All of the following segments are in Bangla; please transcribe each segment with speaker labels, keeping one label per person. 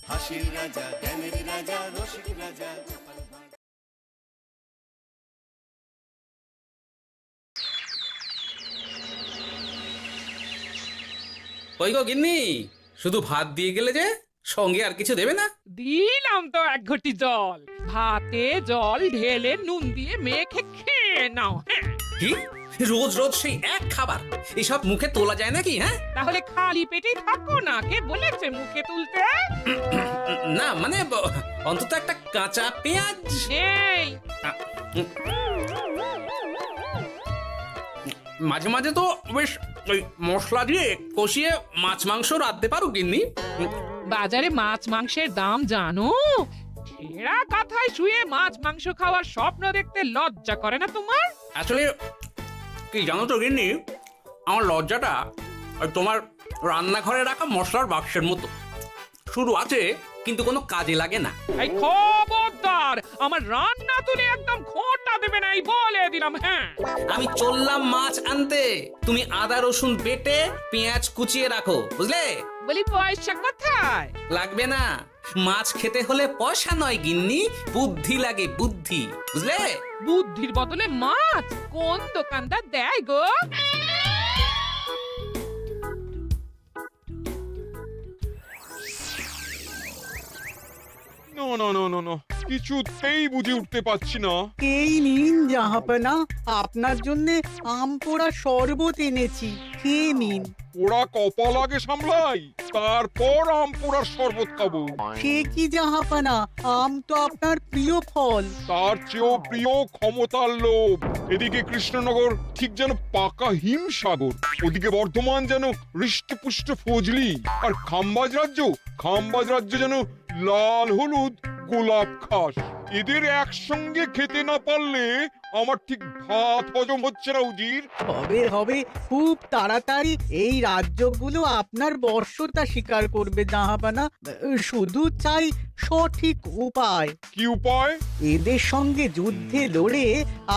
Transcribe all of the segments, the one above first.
Speaker 1: হাসির রাজা, জ্ঞানের রাজা, রসিক রাজা।
Speaker 2: ওই গো গিন্নি, শুধু ভাত দিয়ে গেলে যে, সঙ্গে আর কিছু দেবে না?
Speaker 3: দিলাম তো এক ঘটি জল। ভাতে জল ঢেলে নুন দিয়ে মেখে খেয়ে নাও। হ্যাঁ,
Speaker 2: কি রোজ রোজ সেই এক খাবার? এসব মুখে তোলা যায় নাকি? হ্যাঁ,
Speaker 3: তাহলে খালি পেটেই থাকো না, কে বলেছে মুখে তুলতে?
Speaker 2: না মানে অন্তত একটা কাঁচা পেঁয়াজ।
Speaker 3: এই
Speaker 2: মাঝে মাঝে তো বেশ ওই মশলা দিয়ে কষিয়ে মাছ মাংস রাঁধতে পারো গিন্নি।
Speaker 3: বাজারে মাছ মাংসের দাম জানো? ছেঁড়া কাঁথায় শুয়ে মাছ মাংস খাওয়ার স্বপ্ন দেখতে লজ্জা করে না তোমার?
Speaker 2: আসলে কি জানো তো গিন্নি, আমার লজ্জাটা ওই তোমার রান্নাঘরে রাখা মশলার বাক্সের মতো, শুরু আছে কিন্তু কোনো কাজে লাগে না।
Speaker 3: এই খবরদার, আমার রান্না তুলে একদম খোঁটা দেবে না, এই বলে দিলাম। হ্যাঁ,
Speaker 2: আমি চললাম মাছ আনতে, তুমি আদা রসুন বেটে পেঁয়াজ কুচিয়ে রাখো, বুঝলে?
Speaker 3: বলি পয়সা কোথায়?
Speaker 2: লাগবে না, মাছ খেতে হলে পয়সা নয় গিন্নি, বুদ্ধি লাগে, বুদ্ধি, বুঝলে?
Speaker 3: বুদ্ধির বদলে মাছ কোন দোকানদার দেয় গো?
Speaker 4: না না না না না, কিছুতেই বুঝে উঠতে পারছি না।
Speaker 5: এই নিন জাহাপনা, আপনার জন্য আম পোড়া শরবত এনেছি, খেয়ে নিন।
Speaker 4: ওরা কপাল আগে সামলাই, তারপর আম পোড়ার শরবত খাবো।
Speaker 5: সে কি জাহাপনা, আম তো আপনার প্রিয় ফল।
Speaker 4: তার চেয়েও প্রিয় ক্ষমতার লোভ। এদিকে কৃষ্ণনগর ঠিক যেন পাকা হিমসাগর, ওদিকে বর্ধমান যেন হৃষ্টপুষ্ট ফজলি, আর খাম্বাজ রাজ্য যেন লাল হলুদ গোলাপ খাস। এদের একসঙ্গে খেতে না পারলে আমার ঠিক ভাত হজম হচ্ছে না উজির।
Speaker 5: হবে হবে, খুব তাড়াতাড়ি এই রাজ্যগুলো আপনার বর্ষতা স্বীকার করবে জাহাপনা। শুধু চাই সঠিক উপায়।
Speaker 4: কি উপায়?
Speaker 5: এদের সঙ্গে যুদ্ধে লড়ে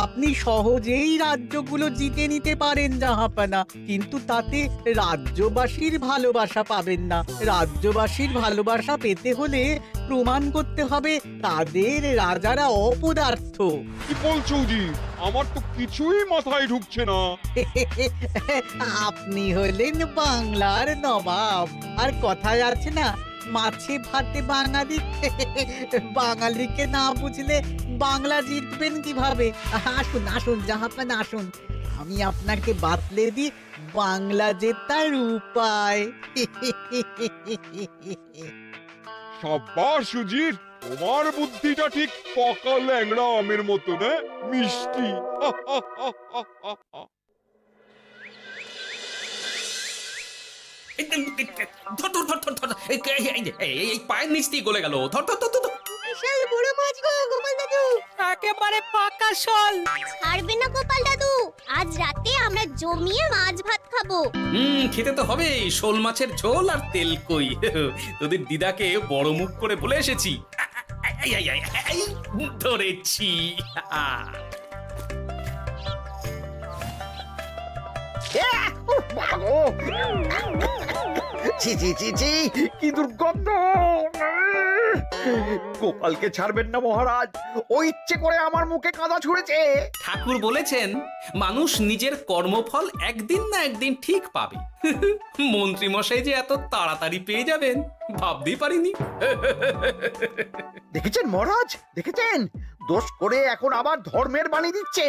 Speaker 5: আপনি সহজেই রাজ্যগুলো জিতে নিতে পারেন জাহাপনা, কিন্তু তাতে রাজ্যবাসীর ভালোবাসা পাবেন না। রাজ্যবাসীর ভালোবাসা পেতে হলে প্রমাণ করতে হবে তাদের রাজারা অপদার্থ।
Speaker 4: কি বলছো উজির? আমার তো কিছুই মাথায় ঢুকছে না।
Speaker 5: আপনি হলেন বাংলার নবাব, আর কথায় আছে না, মাছে ভাতে বাঙালি। বাঙালিকে না বুঝলে বাংলা জিতবেন কিভাবে? আসুন আসুন জাহাপানা, আসুন, আমি আপনাকে বাতলে দিই বাংলা জেতার উপায়।
Speaker 4: সাব্বাস উজির, তোমার বুদ্ধিটা ঠিক পাকা ল্যাংড়া আমের মতো না, মিষ্টি।
Speaker 2: ধর ধর ধর ধর ধর, এই পায়ের নিচ দিয়ে গলে গেল, ধর ধর ধর ধর।
Speaker 6: বিশাল বড় মাছ গো গোপাল দাদু,
Speaker 5: একেবারে পাকা শোল।
Speaker 6: ছাড়বে না গোপাল দাদু, আজ রাতে আমরা জমিয়ে মাছ ভাত খাবো।
Speaker 2: খেতে তো হবে শোল মাছের ঝোল আর তেল কই। তোদের দিদাকে বড় মুখ করে বলে এসেছি, ধরেছি।
Speaker 7: ছি ছি ছি ছি, কি দুর্গন্ধ! গোপালকে ছাড়বেন না মহারাজ, ও ইচ্ছে করে আমার মুখে কাদা ছুঁড়েছে।
Speaker 2: ঠাকুর বলেছেন মানুষ নিজের কর্মফল একদিন না একদিন ঠিক পাবে। মন্ত্রী মশাই যে এত তাড়াতাড়ি পেয়ে যাবেন ভাবতেই পারিনি।
Speaker 7: দেখেছেন মহারাজ, দেখেছেন? দোষ করে এখন আবার ধর্মের বাণী দিচ্ছে।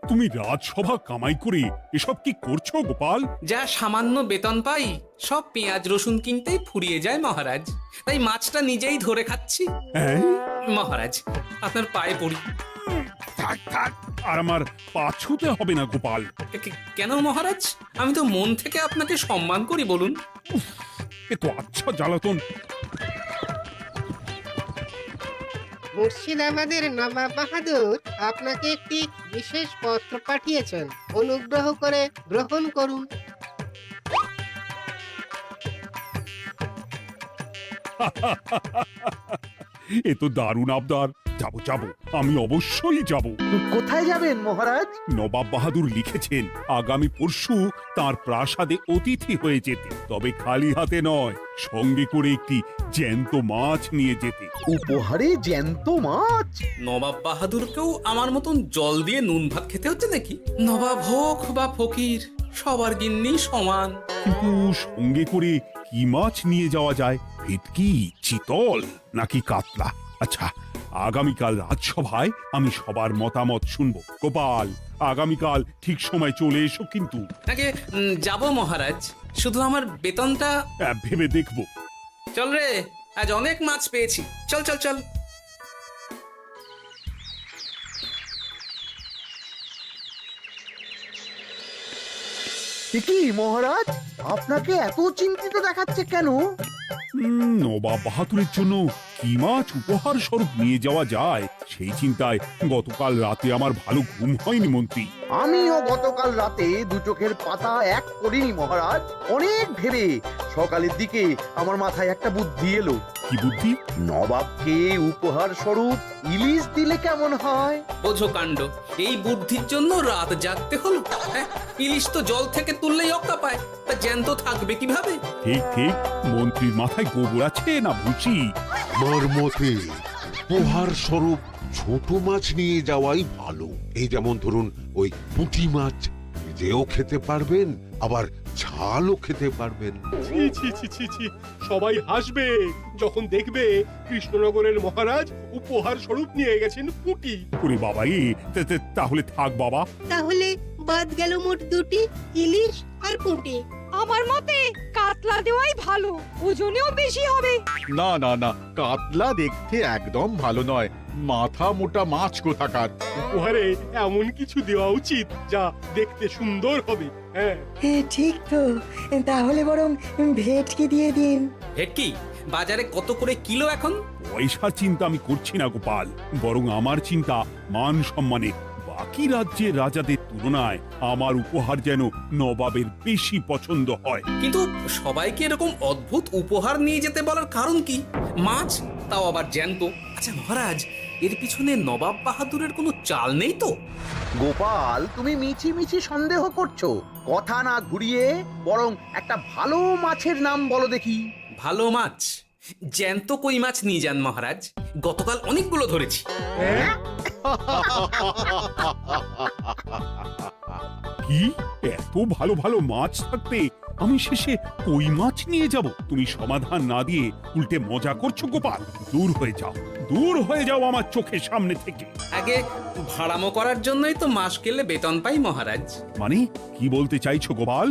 Speaker 8: তুমি রাজসভা কামাই করে এসব কি করছো গোপাল?
Speaker 2: যা সামান্য বেতন পাই সব পেঁয়াজ রসুন কিনতেই ফুরিয়ে যায় মহারাজ, তাই মাছটা নিজেই ধরে খাচ্ছি।
Speaker 8: হ্যাঁ?
Speaker 2: মহারাজ আপনার পায়ে পড়ি।
Speaker 8: থাক থাক, আর আমার পা ছুঁতে হবে না গোপাল।
Speaker 2: কেন মহারাজ? আমি তো মন থেকে আপনাকে সম্মান করি, বলুন।
Speaker 8: এ তো আচ্ছা জ্বালাতন।
Speaker 9: মুর্শিদাবাদের নবাব বাহাদুর আপনাকে একটি বিশেষ পত্র পাঠিয়েছেন, অনুগ্রহ করে গ্রহণ করুন।
Speaker 8: এ তো দারুণ আবদার। যাব যাব, আমি অবশ্যই যাব।
Speaker 7: কোথায় যাবেন মহারাজ?
Speaker 8: নবাব বাহাদুর লিখেছেন আগামী পরশু তার প্রাসাদে অতিথি হয়ে যেতে, তবে খালি হাতে নয়, সঙ্গে করে একটি জ্যান্ত মাছ নিয়ে যেতে।
Speaker 7: উপহারে জ্যান্ত মাছ?
Speaker 2: নবাব বাহাদুরকেও আমার মতন জল দিয়ে নুন ভাত খেতে হচ্ছে নাকি? নবাব হোক বা ফকির, সবার গিন্নি সমান।
Speaker 8: কিন্তু সঙ্গে করে কি মাছ নিয়ে যাওয়া যায়? ভেটকি, চিতল নাকি কাতলা? আচ্ছা, আগামীকাল রাজসভায় আমি সবার মতামত শুনবো। গোপাল, আগামীকাল ঠিক সময় চলে এসো কিন্তু।
Speaker 2: আগে যাব মহারাজ, শুধু আমার বেতনটা
Speaker 8: ভেবে দেখবো।
Speaker 2: চল রে, আজ অনেক মাছ পেয়েছি, চল চল চল।
Speaker 7: কি মহারাজ, আপনাকে এত চিন্তিত দেখাচ্ছে কেন?
Speaker 8: নবাব বাহাদুরের জন্য কি মাছ উপহার স্বরূপ নিয়ে যাওয়া যায় সেই চিন্তায় গতকাল রাতে আমার ভালো ঘুম হয়নি মন্ত্রী।
Speaker 7: আমিও গতকাল রাতে দু চোখের পাতা এক করিনি মহারাজ। অনেক ভেবে সকালের দিকে আমার মাথায় একটা বুদ্ধি এলো।
Speaker 8: কি বুদ্ধি?
Speaker 7: নবাবকে উপহার স্বরূপ ইলিশ দিলে কেমন হয়?
Speaker 2: বোঝো কাণ্ড, এই বুদ্ধির জন্য রাত জাগতে হলো। হ্যাঁ, ইলিশ তো জল থেকে তুললেই অক্কা পায়, তা জ্যান্ত থাকবে কিভাবে?
Speaker 8: ঠিক ঠিক, মন্ত্রীর মাথায় গোবর আছে না ভুসি?
Speaker 10: আমার মতে উপহার স্বরূপ ছোট মাছ নিয়ে যাওয়াই ভালো। এই যেমন ধরুন ওই পুঁটি মাছ, নিজেও খেতে পারবেন আবার ঝালও খেতে পারবেন।
Speaker 11: ছি ছি ছি ছি ছি, সবাই হাসবে যখন দেখবে কৃষ্ণনগরের মহারাজ উপহার স্বরূপ নিয়ে গেছেন পুঁটি।
Speaker 8: ওরে বাবা, তাহলে থাক বাবা।
Speaker 9: তাহলে বাদ গেল মোট দুটি, ইলিশ আর পুঁটি।
Speaker 12: আমার মতে কাতলা দেওয়াই ভালো, ওজনেও বেশি হবে।
Speaker 11: না না না, কাতলা দেখতে একদম ভালো নয়, মাথা মোটা মাছ কোথাকার। উপহারে এমন কিছু দেওয়া উচিত যা দেখতে সুন্দর হবে। হ্যাঁ
Speaker 12: ঠিক তো, তাহলে বরং ভেটকি দিয়ে দিন।
Speaker 2: ভেটকি বাজারে কত করে কিলো এখন?
Speaker 8: পয়সার চিন্তা আমি করছি না গোপাল, বরং আমার চিন্তা মান সম্মানের। বাকি রাজ্যের রাজাদের তুলনায় আমার উপহার যেন নবাবের বেশি পছন্দ হয়।
Speaker 2: কিন্তু সবাইকে এরকম অদ্ভুত উপহার নিয়ে যেতে বলার কারণ কি? মাছ, তাও আবার জ্যান্ত। আচ্ছা মহারাজ, এর পিছনে নবাব বাহাদুরের কোনো চাল নেই তো?
Speaker 7: গোপাল, তুমি মিছি মিছি সন্দেহ করছো। কথা না ঘুরিয়ে বরং একটা ভালো মাছের নাম বলো দেখি।
Speaker 2: ভালো মাছ? জ্যান্ত কই মাছ নিয়ে যান মহারাজ, গতকাল অনেকগুলো ধরেছি।
Speaker 8: কি, এত ভালো ভালো মাছ থাকতে আমি শেষে কই মাছ নিয়ে যাব? তুমি সমাধান না দিয়ে উল্টে মজা করছো গোপাল। দূর হয়ে যাও, দূর হয়ে যাও আমার চোখের সামনে থেকে।
Speaker 2: আগে ভাড়ামো করার জন্যই তো মাস গেলে বেতন পাই মহারাজ।
Speaker 8: মানে কি বলতে চাইছো গোপাল?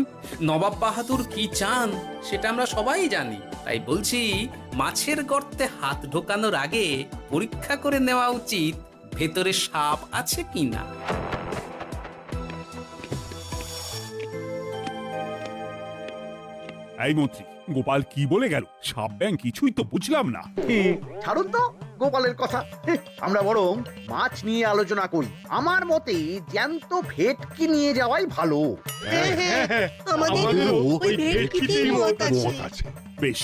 Speaker 2: নবাব বাহাদুর কি চান সেটা আমরা সবাই জানি, তাই বলছি মাছের গর্তে হাত ঢোকানোর আগে পরীক্ষা করে নেওয়া উচিত ভেতরে সাপ আছে কিনা।
Speaker 8: এই মন্ত্রী, গোপাল কি বলে গেল? সাপ ব্যাং কিছুই তো বুঝলাম না।
Speaker 7: ছাড়ুন তো গোপালের কথা, আমরা বরং মাছ নিয়ে আলোচনা করি। আমার মতে জ্যান্ত ভেটকি নিয়ে যাওয়াই ভালো।
Speaker 9: আমাদেরও ওই ভেটকিতেই মত
Speaker 10: আছে।
Speaker 8: বেশ,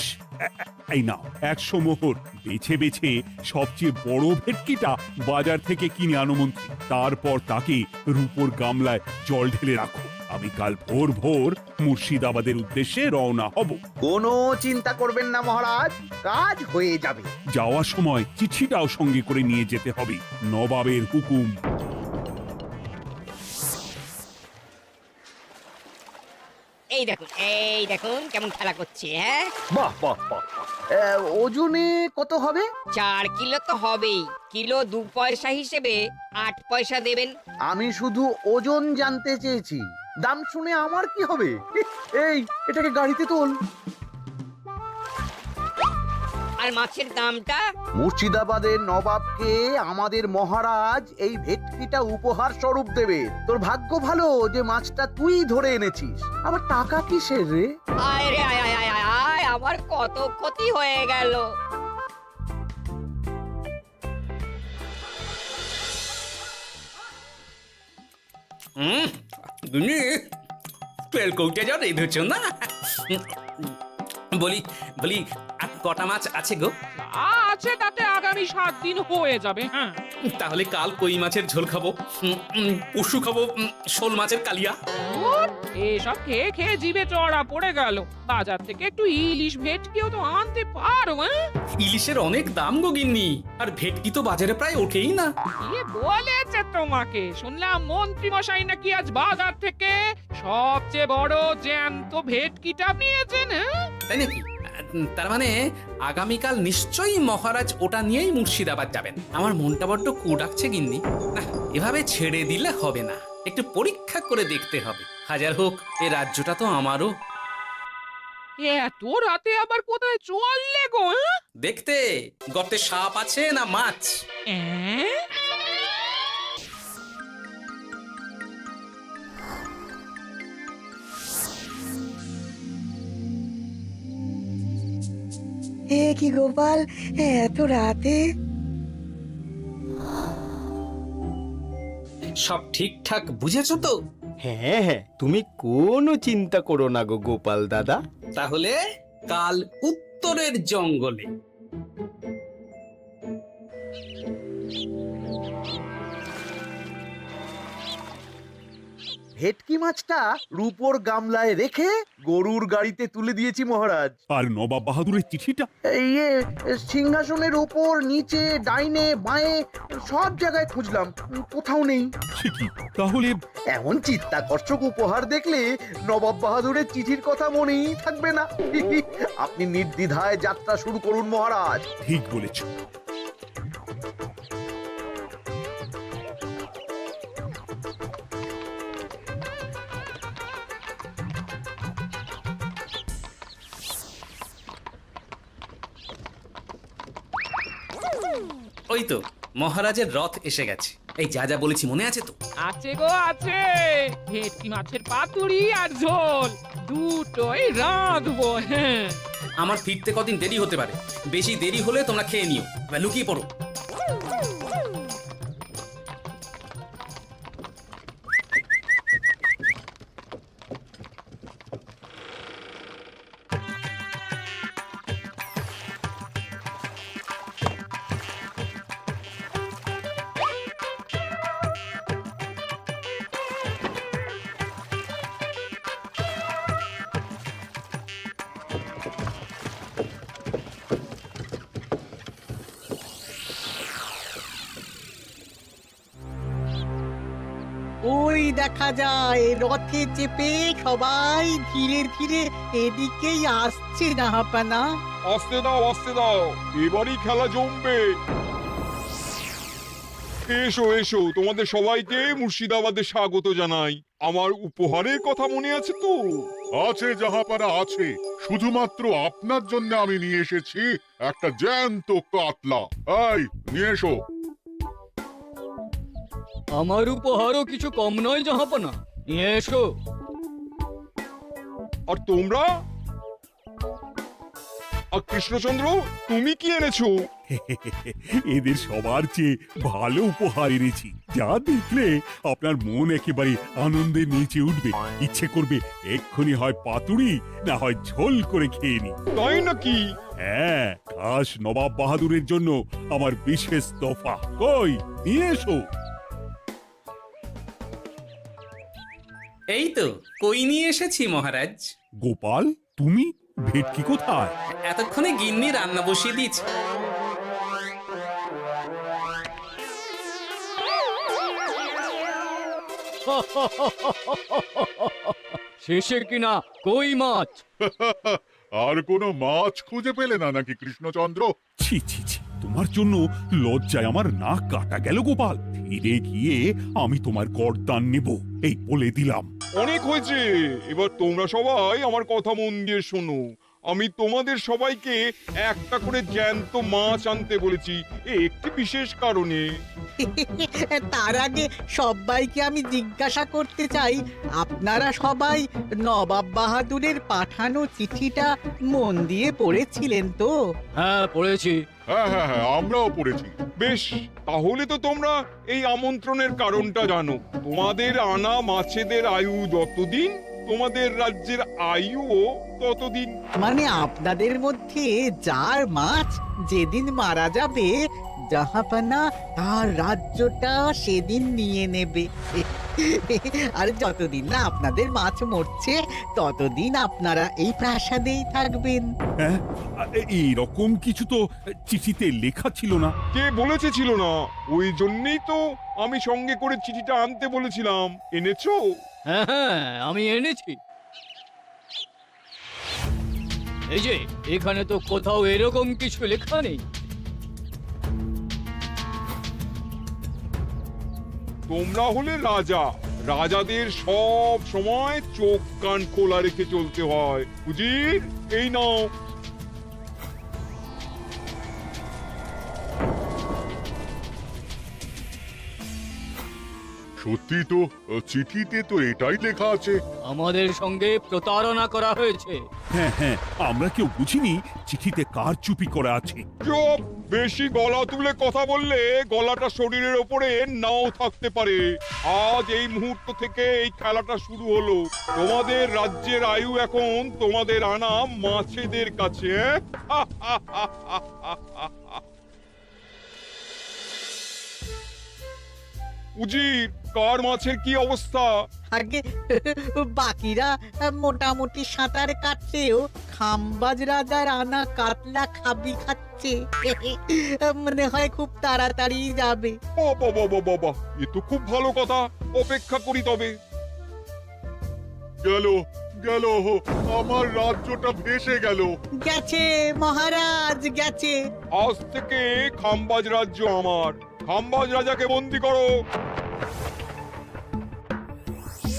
Speaker 8: এই নাও 100 মোহর। বেছে বেছে সবচেয়ে বড় ভেটকিটা বাজার থেকে কিনে আনো মন্ত্রী। তারপর তাকে রূপোর গামলায় জল ঢেলে রাখো। আমি কাল ভোর ভোর মুর্শিদাবাদের উদ্দেশ্যে রওনা হব।
Speaker 7: কোনো চিন্তা করবেন না মহারাজ, কাজ হয়ে যাবে।
Speaker 8: যাওয়ার সময় চিঠিটাও সঙ্গে করে নিয়ে যেতে হবে। নবাবের হুকুম।
Speaker 12: এই দেখুন কেমন খেলা করছে। হ্যাঁ,
Speaker 7: বাহ বাহ বাহ। ওজনে কত হবে?
Speaker 12: 4 কিলো তো হবেই। কিলো 2 পয়সা হিসেবে 8 পয়সা দেবেন।
Speaker 7: আমি শুধু ওজন জানতে চেয়েছি, দাম শুনে আমার কি হবে? এই, এটাকে গাড়িতে তোল।
Speaker 12: আর মাছের দামটা?
Speaker 7: মুর্শিদাবাদের নবাবকে আমাদের মহারাজ এই ভেটকিটা উপহার স্বরূপ দেবে। তোর ভাগ্য ভালো যে মাছটা তুই ধরে এনেছিস। আবার টাকা কিসের রে?
Speaker 12: আয় রে আয় আয় আয় আয় আয়, আমার কত ক্ষতি হয়ে গেল।
Speaker 2: তেল কৌটে যা রেঁধেছ না? বলি বলি আর কটা মাছ আছে গো?
Speaker 3: আছে তাতে আগামী 7 দিন হয়ে যাবে। হ্যাঁ,
Speaker 2: তাহলে কাল কই মাছের ঝোল খাবো, পরশু খাবো শোল মাছের কালিয়া।
Speaker 3: ধুর, এসব খেয়ে খেয়ে জিভে চড়া পড়ে গেল। বাজার থেকে একটু ইলিশ ভেটকিও তো আনতে পারো। হ্যাঁ,
Speaker 2: ইলিশের অনেক দাম গো গিন্নি, আর ভেটকি তো বাজারে প্রায় ওঠেই না।
Speaker 3: কে বলেছে তোমাকে? শুনলাম মন্ত্রী মশাই নাকি আজ বাজার থেকে সবচেয়ে বড় জ্যান্ত ভেটকিটা নিয়েছেন। হ্যাঁ,
Speaker 2: তাই নাকি? তার মানে আগামীকাল নিশ্চয়ই মহারাজ ওটা নিয়েই মুর্শিদাবাদ যাবেন। আমার মনটা বড্ড কু ডাকছে গিন্নি। না, এভাবে ছেড়ে দিলে হবে না, একটু পরীক্ষা করে দেখতে হবে। হাজার হোক এ রাজ্যটা তো আমারও।
Speaker 3: এত রাতে আবার কোথায় চললে গো? হ্যাঁ?
Speaker 2: দেখতে গর্তে সাপ আছে না মাছ।
Speaker 3: অ্যাঁ?
Speaker 5: এ কি গোপাল, এত রাতে?
Speaker 2: সব ঠিকঠাক বুঝেছো তো?
Speaker 13: হ্যাঁ হ্যাঁ, তুমি কোনো চিন্তা করো না গো গোপাল দাদা।
Speaker 2: তাহলে কাল উত্তরের জঙ্গলে।
Speaker 7: ভেটকি মাছটা রূপোর গামলায় রেখে গরুর গাড়িতে তুলে দিয়েছি মহারাজ।
Speaker 8: আর নবাব বাহাদুরের চিঠিটা?
Speaker 7: ইয়ে, সিংহাসনের ওপর, নিচে, ডাইনে, বাঁয়ে সব জায়গায় খুঁজলাম, কোথাও নেই।
Speaker 8: সে কি তাহলে?
Speaker 7: এমন চিত্তাকর্ষক উপহার দেখলে নবাব বাহাদুরের চিঠির কথা মনেই থাকবে না। আপনি নির্দ্বিধায় যাত্রা শুরু করুন মহারাজ।
Speaker 8: ঠিক বলেছ।
Speaker 2: ওই তো মহারাজের রথ এসে গেছে। এই যা যা বলেছি মনে আছে তো?
Speaker 3: আছে গো আছে। ভেটকি মাছের পাতুরি আর ঝোল দুটোই রাঁধবো। হ্যাঁ,
Speaker 2: আমার ফিরতে কদিন দেরি হতে পারে, বেশি দেরি হলে তোমরা খেয়ে নিও, এবার লুকিয়ে পড়ো।
Speaker 5: ওই দেখা যায় রথে চেপে সবাই ধীরে ধীরে এদিকেই আসছে জাহাপানা।
Speaker 4: আসতে দাও, আসতে দাও, এবারই খেলা জমবে। এসো এসো, তোমাদের সবাইকে মুর্শিদাবাদে স্বাগত জানাই। আমার উপহারের কথা মনে আছে তো?
Speaker 11: আছে জাহাপানা আছে, শুধুমাত্র আপনার জন্য আমি নিয়ে এসেছি একটা জ্যান্ত কাতলা। এই নিয়ে এসো।
Speaker 13: আমার উপহারও কিছু কম নয় জাহাপানা, নিয়ে এসো।
Speaker 4: আর তোমরা? আর কৃষ্ণচন্দ্র, তুমি কি এনেছো?
Speaker 8: এদের সবার চেয়ে ভালো উপহার এনেছি, যা দেখলে আপনার মন একেবারে আনন্দে নেচে উঠবে। ইচ্ছে করবে এক্ষুনি হয় পাতুরি না হয় ঝোল করে খেয়ে নি।
Speaker 4: তাই নাকি?
Speaker 8: হ্যাঁ, খাস নবাব বাহাদুরের জন্য আমার বিশেষ তোফা। কই, নিয়ে এসো।
Speaker 2: এই তো কই নিয়ে এসেছি মহারাজ।
Speaker 8: গোপাল, তুমি? ভেটকি কোথায়?
Speaker 2: এতক্ষণে গিন্নি রান্না বসিয়ে দিয়েছে।
Speaker 13: শেষে কিনা কই মাছ।
Speaker 11: আর কোনো মাছ খুঁজে পেলে না নাকি কৃষ্ণচন্দ্র?
Speaker 8: ছি ছি ছি, তোমার জন্য লজ্জায় আমার নাক কাটা গেল গোপাল। ফিরে গিয়ে আমি তোমার গর্দান নেব, এই বলে দিলাম।
Speaker 4: অনেক হয়েছে, এবার তোমরা সবাই আমার কথা মন দিয়ে শোনো। আমি তোমাদের সবাইকে একটা করে জ্যান্ত মাছ আনতে বলেছি একটি বিশেষ কারণে।
Speaker 5: তার আগে সবাইকে আমি জিজ্ঞাসা করতে চাই, আপনারা সবাই নবাব বাহাদুরের পাঠানো চিঠিটা মন দিয়ে পড়েছিলেন তো?
Speaker 13: হ্যাঁ পড়েছি।
Speaker 11: হ্যাঁ হ্যাঁ হ্যাঁ, আমরাও পড়েছি।
Speaker 4: বেশ, তাহলে তো তোমরা এই আমন্ত্রণের কারণটা জানো। তোমাদের আনা মাছেদের আয়ু যতদিন তোমাদের রাজ্যের আয়ুও ততদিন।
Speaker 5: মানে আপনাদের মধ্যে যার মাছ যেদিন মারা যাবে, জাহাপানা তার রাজ্যটা সেদিন নিয়ে নেবে। আর যতদিন না আপনাদের মাছ মরছে, ততদিন আপনারা এই প্রাসাদেই থাকবেন।
Speaker 8: হ্যাঁ, এইরকম কিছু তো চিঠিতে লেখা ছিল না।
Speaker 4: কে বলেছে ছিল না? ওই জন্যই তো আমি সঙ্গে করে চিঠিটা আনতে বলেছিলাম। এনেছো?
Speaker 14: হ্যাঁ হ্যাঁ, আমি এনেছি। এই যে, এখানে তো কোথাও এরকম কিছু লেখা নেই।
Speaker 4: তোমরা হলে রাজা, রাজাদের সব সময় চোখ কান খোলা রেখে চলতে হয়। উজির, এই নাও।
Speaker 11: সত্যি তো, চিঠিতে তো এটাই লেখা আছে।
Speaker 14: আমাদের সঙ্গে প্রতারণা করা হয়েছে।
Speaker 8: হ্যাঁ হ্যাঁ, আমরা কেউ বুঝিনি চিঠিতে কার চুপি করা আছে।
Speaker 4: চুপ! বেশি গলা তুলে কথা বললে গলাটা শরীরের ওপরে নাও থাকতে পারে। আজ এই মুহূর্ত থেকে এই খেলাটা শুরু হলো। তোমাদের রাজ্যের আয়ু এখন তোমাদের আনা মাছেদের কাছে। উজির, কার মাছের কি অবস্থা?
Speaker 5: আগে বাকিরা মোটামুটি সাঁতার কাটছেও, খাম্বাজ রাজার আনা কাতলা খাবি খাচ্ছে। মনে হয় খুব তাড়াতাড়ি যাবে।
Speaker 4: বাবা বাবা বাবা, এ তো খুব ভালো কথা। অপেক্ষা করি তবে।
Speaker 11: গেল গেল, আমার রাজ্যটা ভেসে গেল।
Speaker 5: গেছে মহারাজ, গেছে।
Speaker 4: আজ থেকে খাম্বাজ রাজ্য আমার। খাম্বাজ রাজাকে বন্দি করো।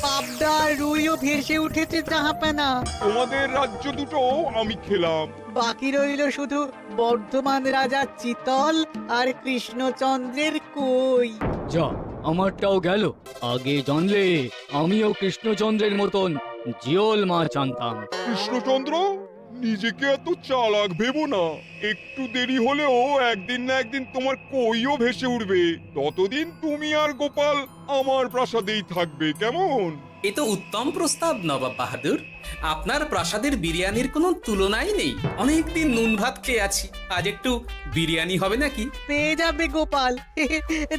Speaker 5: পাবদার রুইও ভেসে উঠেছে জাহাপানা।
Speaker 4: তোমাদের রাজ্য দুটো আমি খেলাম।
Speaker 5: বাকি রইল শুধু বর্ধমান রাজা চিতল আর কৃষ্ণচন্দ্রের কই।
Speaker 14: যা, আমারটাও গেল। আগে জানলে আমিও কৃষ্ণচন্দ্রের মতন জিওল মাছ আনতাম।
Speaker 4: কৃষ্ণচন্দ্র, নিজেকে এত চালাক ভেবো না। একটু দেরি হলেও একদিন না একদিন তোমার কইও ভেসে উঠবে। ততদিন তুমি আর গোপাল আমার প্রাসাদেই থাকবে, কেমন?
Speaker 2: এ তো উত্তম প্রস্তাব নবাব বাহাদুর। আপনার প্রাসাদের বিরিয়ানির কোনো তুলনাই নেই। অনেকদিন নুন ভাত খেয়ে আছি, আজ একটু বিরিয়ানি হবে নাকি?
Speaker 5: পেয়ে যাবে গোপাল।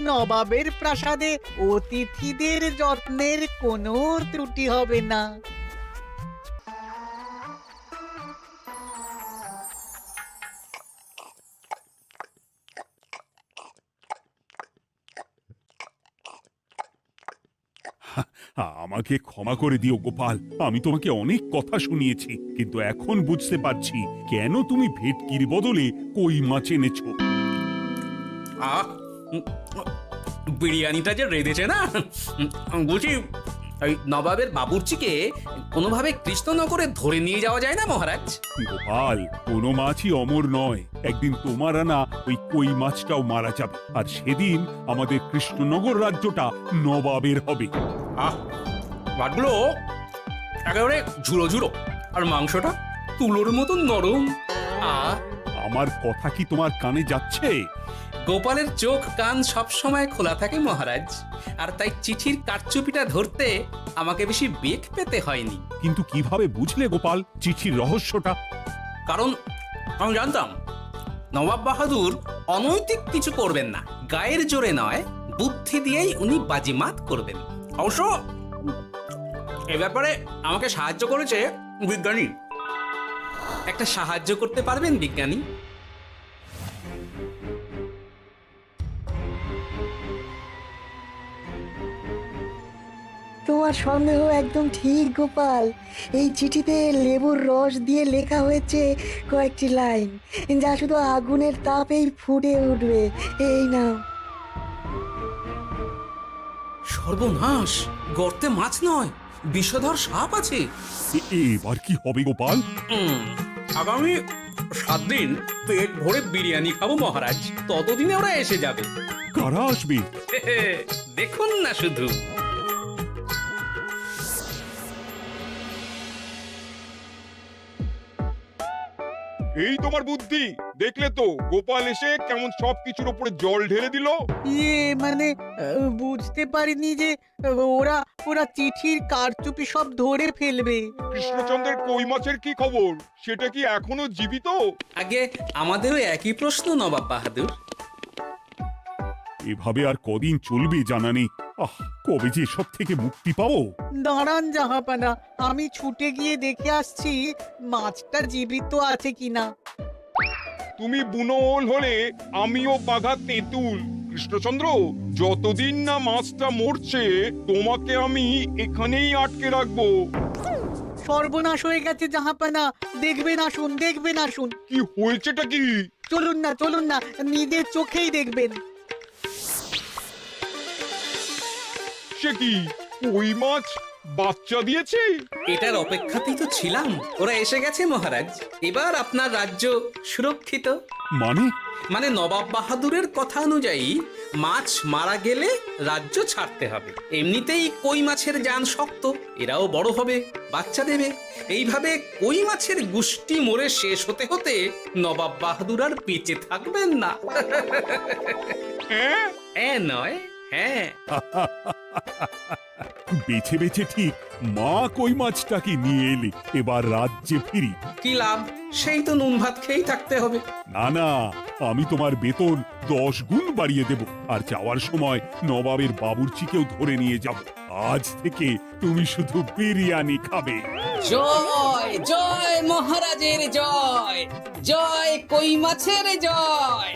Speaker 5: নবাবের প্রাসাদে অতিথিদের যত্নের কোনো ত্রুটি হবে না।
Speaker 8: আমাকে ক্ষমা করে দিও গোপাল, আমি তোমাকে অনেক কথা শুনিয়েছি, কিন্তু এখন বুঝতে পারছি কেন তুমি ভেটকির বদলে কই মাছ এনেছো।
Speaker 2: আহ, বিরিয়ানিটা যে রেঁধেছে না, বুঝি এই নবাবের বাবুর্চিকে কোনোভাবে কৃষ্ণনগরে ধরে নিয়ে যাওয়া যায় না মহারাজ?
Speaker 8: গোপাল, কোনো মাছই অমর নয়। একদিন তোমার আনা ওই কই মাছটাও মারা যাবে, আর সেদিন আমাদের কৃষ্ণনগর রাজ্যটা নবাবের হবে।
Speaker 2: আহ, মাছগুলো একেবারে ঝুড়ো ঝুড়ো, আর মাংসটা তুলোর মতন নরম। আহ,
Speaker 8: আমার কথা কি তোমার কানে যাচ্ছে?
Speaker 2: গোপালের চোখ কান সব সময় খোলা থাকে মহারাজ, আর তাই চিঠির কারচুপিটা ধরতে আমাকে বেশি বেগ পেতে হয়নি।
Speaker 8: কিন্তু কিভাবে বুঝলে গোপাল চিঠির রহস্যটা?
Speaker 2: কারণ আমি জানতাম নবাব বাহাদুর অনৈতিক কিছু করবেন না। গায়ের জোরে নয়, বুদ্ধি দিয়েই উনি বাজিমাত করবেন। অবশ্য এ ব্যাপারে আমাকে সাহায্য করেছে বিজ্ঞানী। একটা সাহায্য করতে পারবেন বিজ্ঞানী?
Speaker 15: তোমার সন্দেহ একদম ঠিক গোপাল। এই চিঠিতে লেবুর রস দিয়ে লেখা হয়েছে কয়েকটি লাইন, যা শুধু আগুনের তাপেই ফুটে উঠবে। এই নাও।
Speaker 2: সর্বনাশ! গর্তে মাছ নয়, বিষধর সাপ আছে।
Speaker 8: এবার কি হবে গোপাল?
Speaker 2: আগামী 7 দিন পেট ভরে বিরিয়ানি খাবো মহারাজ। ততদিনে ওরা এসে যাবে।
Speaker 8: কারা আসবে?
Speaker 2: দেখুন না শুধু।
Speaker 4: এই তোমার বুদ্ধি দেখলে তো, গোপাল এসে কেমন সবকিছুর উপরে জল ঢেলে দিল।
Speaker 5: মানে বুঝতে পারিনি যে ওরা ওরা চিঠির কারচুপি সব ধরে ফেলবে।
Speaker 4: কৃষ্ণচন্দ্রের কই মাছের কি খবর? সেটা কি এখনো জীবিত?
Speaker 2: আগে আমাদেরও একই প্রশ্ন নবাব বাহাদুর।
Speaker 8: এভাবে আর কদিন চলবে জানা নেই। কবে যে সব থেকে মুক্তি পাবো।
Speaker 5: দাঁড়ান জাহাপানা, আমি ছুটে গিয়ে দেখে আসছি মাছটা জীবিত আছে কিনা।
Speaker 4: তুমি বুনোল হলে আমিও বাঘা তেঁতুল। কৃষ্ণচন্দ্র, যতদিন না মাছটা মরছে তোমাকে আমি এখানেই আটকে রাখবো।
Speaker 5: সর্বনাশ হয়ে গেছে জাহাপানা, দেখবেন আসুন, দেখবেন আসুন।
Speaker 4: কি হয়েছেটা কি?
Speaker 5: চলুন না, নিজের চোখেই দেখবেন।
Speaker 4: সে কি, কই মাছ বাচ্চা দিয়েছে?
Speaker 2: এটার অপেক্ষাতেই তো ছিলাম। ওরা এসে গেছে মহারাজ। এবার আপনার রাজ্য সুরক্ষিত।
Speaker 8: মানে
Speaker 2: নবাব বাহাদুরের কথা অনুযায়ী মাছ মারা গেলে রাজ্য ছাড়তে হবে। এমনিতেই কই মাছের জান শক্ত, এরাও বড় হবে, বাচ্চা দেবে। এইভাবে কই মাছের গুষ্টি মরে শেষ হতে হতে নবাব বাহাদুর আর বেঁচে থাকবেন না। হ্যাঁ নয়, হ্যাঁ।
Speaker 8: বেছে বেছে ঠিক মা কই মাছটাকে নিয়ে এলে এবার রাজ্যে ফিরি।
Speaker 2: কি লাভ? সেই তো নুন ভাত খেয়েই থাকতে হবে।
Speaker 8: না, আমি তোমার বেতন 10 গুণ বাড়িয়ে দেব, আর যাওয়ার সময় নবাবের বাবুর্চিকেও ধরে নিয়ে যাব। আজ থেকে তুমি শুধু বিরিয়ানি খাবে।
Speaker 2: জয় জয় মহারাজের জয়, জয় কই মাছের জয়।